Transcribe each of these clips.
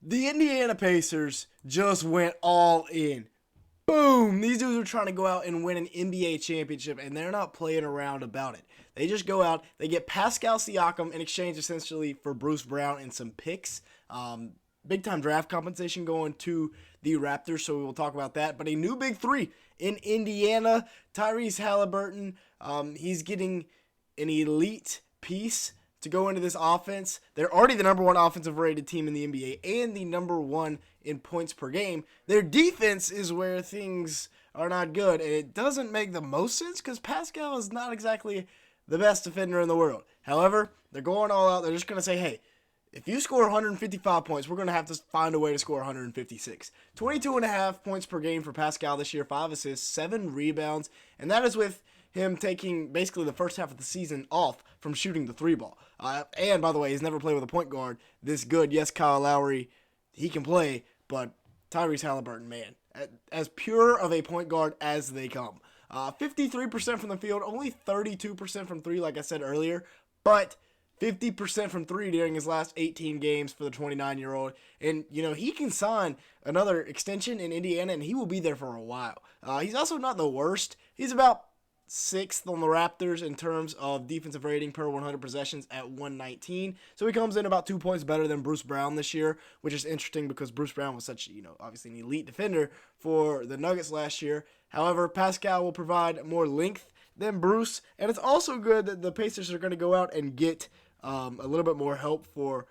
The Indiana Pacers just went all in. Boom! These dudes are trying to go out and win an NBA championship, and they're not playing around about it. They just go out, they get Pascal Siakam in exchange essentially for Bruce Brown and some picks. Big time draft compensation going to the Raptors, so we will talk about that. But a new big three in Indiana, Tyrese Haliburton. He's getting an elite piece to go into this offense. They're already the number one offensive rated team in the NBA and the number one in points per game. Their defense is where things are not good, and it doesn't make the most sense because Pascal is not exactly the best defender in the world. However, they're going all out. They're just going to say, hey, if you score 155 points, we're going to have to find a way to score 156. 22.5 points per game for Pascal this year, 5 assists, 7 rebounds, and that is with him taking basically the first half of the season off from shooting the three ball. And by the way, he's never played with a point guard this good. Yes, Kyle Lowry, he can play, but Tyrese Haliburton, man, as pure of a point guard as they come. 53% from the field, only 32% from three, like I said earlier, but 50% from three during his last 18 games for the 29-year-old. And, he can sign another extension in Indiana, and he will be there for a while. He's also not the worst. He's about 6th on the Raptors in terms of defensive rating per 100 possessions at 119. So he comes in about 2 points better than Bruce Brown this year, which is interesting because Bruce Brown was such, obviously an elite defender for the Nuggets last year. However, Pascal will provide more length than Bruce, and it's also good that the Pacers are going to go out and get a little bit more help for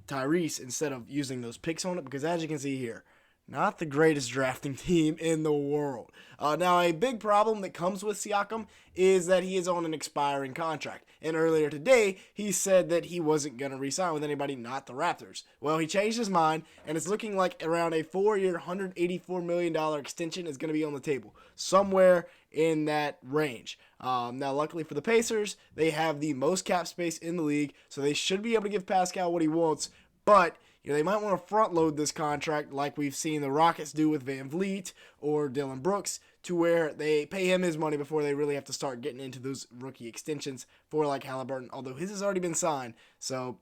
Tyrese instead of using those picks on it, because as you can see here, not the greatest drafting team in the world. Now, a big problem that comes with Siakam is that he is on an expiring contract. And earlier today, he said that he wasn't going to re-sign with anybody, not the Raptors. Well, he changed his mind, and it's looking like around a 4-year, $184 million extension is going to be on the table, somewhere in that range. Now, luckily for the Pacers, they have the most cap space in the league, so they should be able to give Pascal what he wants, but they might want to front load this contract like we've seen the Rockets do with Van Vliet or Dylan Brooks, to where they pay him his money before they really have to start getting into those rookie extensions for like Haliburton, although his has already been signed. So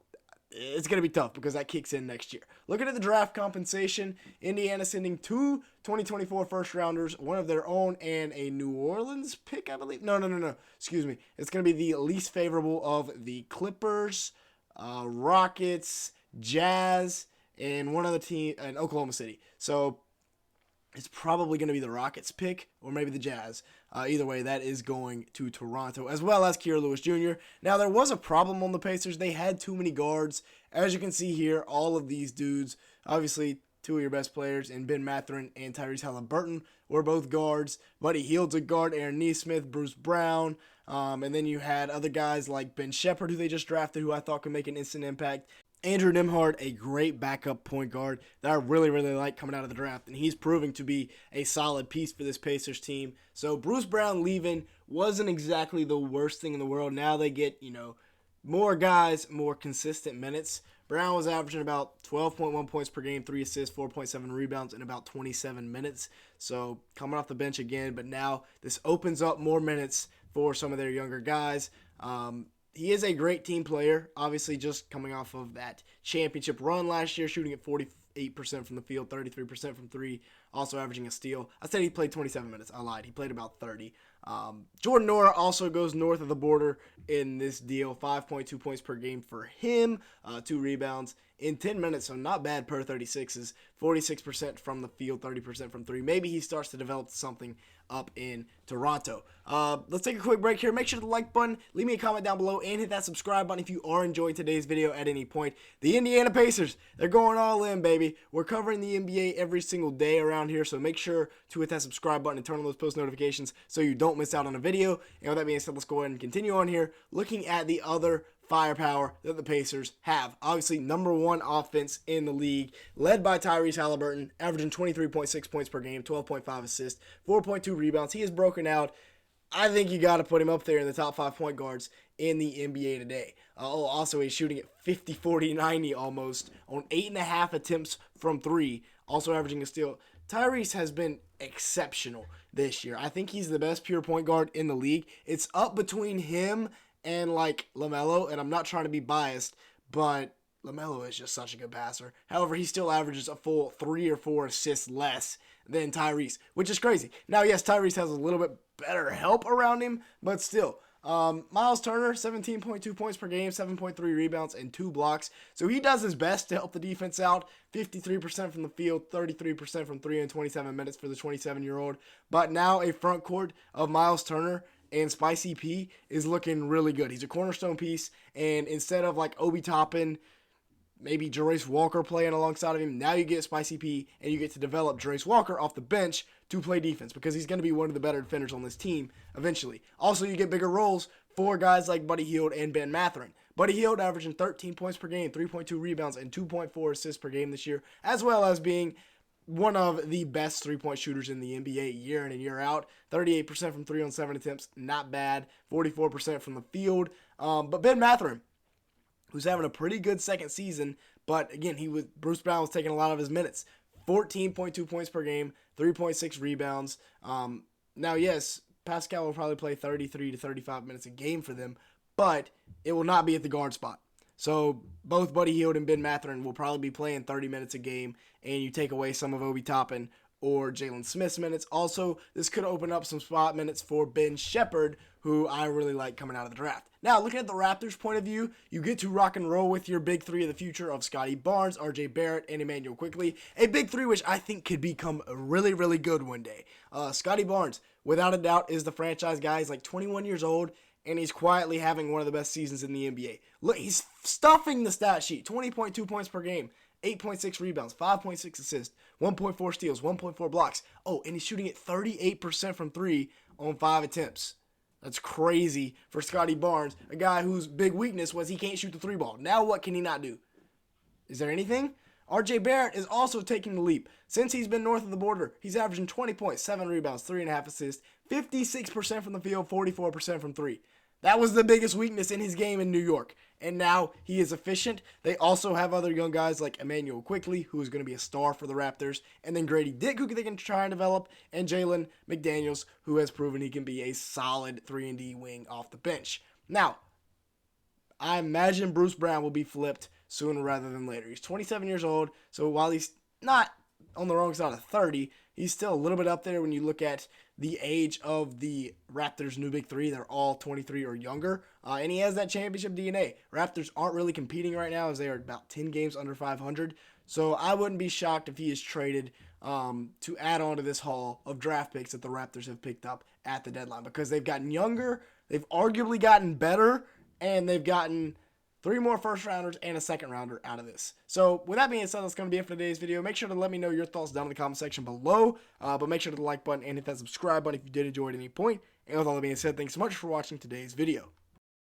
it's going to be tough because that kicks in next year. Looking at the draft compensation, Indiana sending 2 2024 first-rounders, one of their own, and a New Orleans pick, I believe. No. Excuse me. It's going to be the least favorable of the Clippers, Rockets, Jazz, and one other team in Oklahoma City. So it's probably going to be the Rockets pick or maybe the Jazz. Either way, that is going to Toronto, as well as Kira Lewis Jr. Now, there was a problem on the Pacers. They had too many guards. As you can see here, all of these dudes, obviously two of your best players, and Ben Mathurin and Tyrese Haliburton were both guards. Buddy Hield's a guard, Aaron Nesmith, Bruce Brown, and then you had other guys like Ben Shepherd, who they just drafted, who I thought could make an instant impact. Andrew Nembhard, a great backup point guard that I really, really like coming out of the draft, and he's proving to be a solid piece for this Pacers team. So Bruce Brown leaving wasn't exactly the worst thing in the world. Now they get, more guys, more consistent minutes. Brown was averaging about 12.1 points per game, 3 assists, 4.7 rebounds in about 27 minutes. So coming off the bench again, but now this opens up more minutes for some of their younger guys. He is a great team player, obviously just coming off of that championship run last year, shooting at 48% from the field, 33% from three, also averaging a steal. I said he played 27 minutes. I lied. He played about 30. Jordan Nora also goes north of the border in this deal, 5.2 points per game for him, 2 rebounds in 10 minutes, so not bad per 36s, 46% from the field, 30% from three. Maybe he starts to develop something up in Toronto. Let's take a quick break here. Make sure to like button, leave me a comment down below, and hit that subscribe button if you are enjoying today's video at any point. The Indiana Pacers, they're going all in, baby. We're covering the NBA every single day around here, so make sure to hit that subscribe button and turn on those post notifications so you don't miss out on a video. And with that being said, let's go ahead and continue on here, looking at the other firepower that the Pacers have. Obviously, number one offense in the league, led by Tyrese Haliburton, averaging 23.6 points per game, 12.5 assists, 4.2 rebounds. He has broken out. I think you got to put him up there in the top 5 point guards in the NBA today. Also, he's shooting at 50, 40, 90 almost on 8.5 attempts from three, also averaging a steal. Tyrese has been exceptional this year. I think he's the best pure point guard in the league. It's up between him and like LaMelo, and I'm not trying to be biased, but LaMelo is just such a good passer. However, he still averages a full 3 or 4 assists less than Tyrese, which is crazy. Now, yes, Tyrese has a little bit better help around him, but still. Myles Turner, 17.2 points per game, 7.3 rebounds, and 2 blocks. So he does his best to help the defense out. 53% from the field, 33% from 3 in 27 minutes for the 27-year-old. But now a front court of Myles Turner and Spicy P is looking really good. He's a cornerstone piece, and instead of like Obi Toppin, maybe Jarace Walker playing alongside of him, now you get Spicy P, and you get to develop Jarace Walker off the bench to play defense because he's going to be one of the better defenders on this team eventually. Also, you get bigger roles for guys like Buddy Hield and Ben Mathurin. Buddy Hield averaging 13 points per game, 3.2 rebounds, and 2.4 assists per game this year, as well as being one of the best three-point shooters in the NBA year in and year out. 38% from 3 on 7 attempts, not bad. 44% from the field. But Ben Mathurin, who's having a pretty good second season, but again, Bruce Brown was taking a lot of his minutes. 14.2 points per game, 3.6 rebounds. Now, yes, Pascal will probably play 33 to 35 minutes a game for them, but it will not be at the guard spot. So both Buddy Hield and Ben Mathurin will probably be playing 30 minutes a game, and you take away some of Obi Toppin or Jalen Smith's minutes. Also, this could open up some spot minutes for Ben Shepherd, who I really like coming out of the draft. Now, looking at the Raptors' point of view, you get to rock and roll with your big three of the future of Scotty Barnes, RJ Barrett, and Emmanuel Quickley. A big three which I think could become really, really good one day. Scotty Barnes, without a doubt, is the franchise guy. He's like 21 years old, and he's quietly having one of the best seasons in the NBA. Look, he's stuffing the stat sheet. 20.2 points per game, 8.6 rebounds, 5.6 assists, 1.4 steals, 1.4 blocks. Oh, and he's shooting at 38% from 3 on 5 attempts. That's crazy for Scotty Barnes, a guy whose big weakness was he can't shoot the 3 ball. Now what can he not do? Is there anything? RJ Barrett is also taking the leap. Since he's been north of the border, he's averaging 20 points, 7 rebounds, 3.5 assists, 56% from the field, 44% from 3. That was the biggest weakness in his game in New York. And now he is efficient. They also have other young guys like Emmanuel Quickley, who is going to be a star for the Raptors, and then Grady Dick, who they can try and develop, and Jalen McDaniels, who has proven he can be a solid 3-and-D wing off the bench. Now, I imagine Bruce Brown will be flipped sooner rather than later. He's 27 years old, so while he's not on the wrong side of 30, he's still a little bit up there when you look at the age of the Raptors' new big three. They're all 23 or younger, and he has that championship DNA. Raptors aren't really competing right now as they are about 10 games under 500, so I wouldn't be shocked if he is traded to add on to this haul of draft picks that the Raptors have picked up at the deadline because they've gotten younger, they've arguably gotten better, and they've gotten 3 more first-rounders and a second-rounder out of this. So, with that being said, that's going to be it for today's video. Make sure to let me know your thoughts down in the comment section below. But make sure to like button and hit that subscribe button if you did enjoy at any point. And with all that being said, thanks so much for watching today's video.